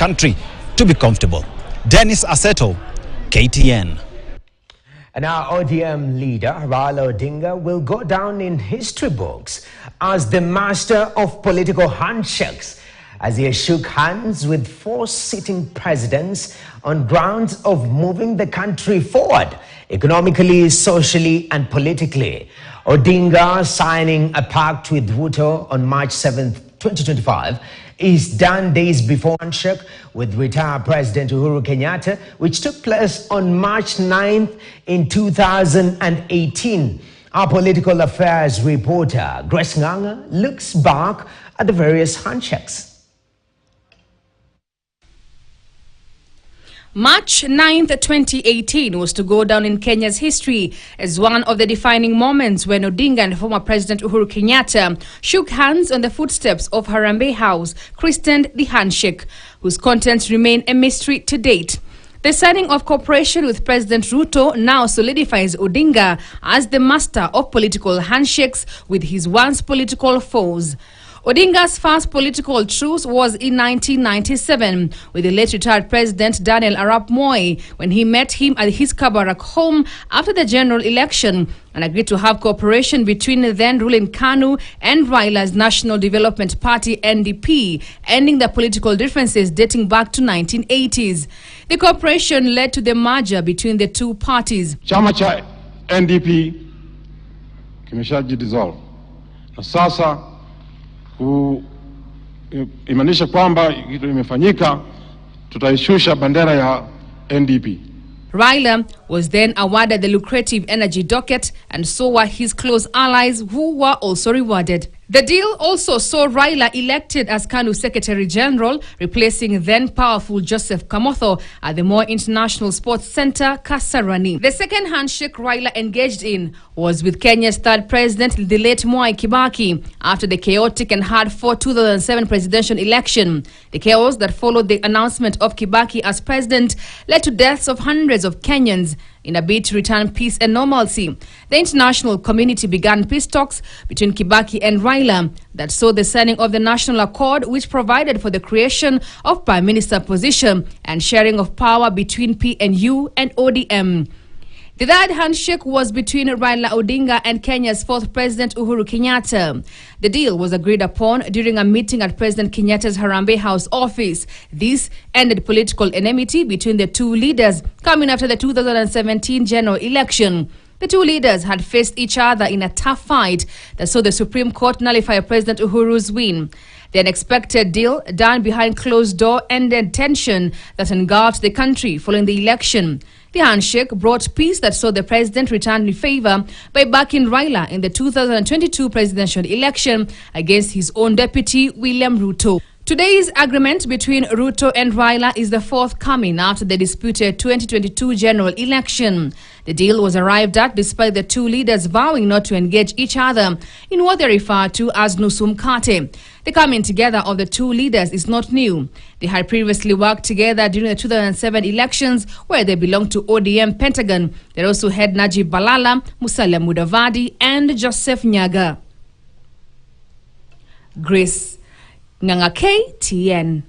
country to be comfortable. Dennis Aseto, KTN. And our ODM leader, Raila Odinga, will go down in history books as the master of political handshakes, as he shook hands with 4 sitting presidents on grounds of moving the country forward, economically, socially, and politically. Odinga signing a pact with Ruto on March 7th, 2025, is done days before handshake with retired President Uhuru Kenyatta, which took place on March 9th in 2018. Our political affairs reporter, Grace Nganga, looks back at the various handshakes. March 9th, 2018 was to go down in Kenya's history as one of the defining moments when Odinga and former President Uhuru Kenyatta shook hands on the footsteps of Harambee House, christened the handshake, whose contents remain a mystery to date. The signing of cooperation with President Ruto now solidifies Odinga as the master of political handshakes with his once political foes. Odinga's first political truce was in 1997 with the late retired President Daniel Arap Moi, when he met him at his Kabarak home after the general election and agreed to have cooperation between the then ruling KANU and Raila's National Development Party NDP, ending the political differences dating back to 1980s. The cooperation led to the merger between the two parties. Chama cha NDP kimeshajidissolve na sasa kuimanisha kwamba kitu imefanyika, tutaishusha bandera ya NDP. Raila was then awarded the lucrative energy docket, and so were his close allies, who were also rewarded. The deal also saw Raila elected as KANU Secretary General, replacing then powerful Joseph Kamotho at the Moi International Sports Center, Kasarani. The second handshake Raila engaged in was with Kenya's third president, the late Mwai Kibaki, after the chaotic and hard-fought 2007 presidential election. The chaos that followed the announcement of Kibaki as president led to deaths of hundreds of Kenyans. In a bid to return peace and normalcy, the international community began peace talks between Kibaki and Raila that saw the signing of the National Accord, which provided for the creation of Prime Minister position and sharing of power between PNU and ODM. The third handshake was between Raila Odinga and Kenya's fourth President Uhuru Kenyatta. The deal was agreed upon during a meeting at President Kenyatta's Harambee House office. This ended political enmity between the two leaders coming after the 2017 general election. The two leaders had faced each other in a tough fight that saw the Supreme Court nullify President Uhuru's win. The unexpected deal, done behind closed door, ended tension that engulfed the country following the election. The handshake brought peace that saw the president return in favor by backing Raila in the 2022 presidential election against his own deputy, William Ruto. Today's agreement between Ruto and Raila is the forthcoming after the disputed 2022 general election. The deal was arrived at despite the two leaders vowing not to engage each other in what they refer to as Nusu Mkate. The coming together of the two leaders is not new. They had previously worked together during the 2007 elections, where they belonged to ODM Pentagon. They also had Najib Balala, Musalia Mudavadi, and Joseph Nyaga. Grace Nganga, KTN.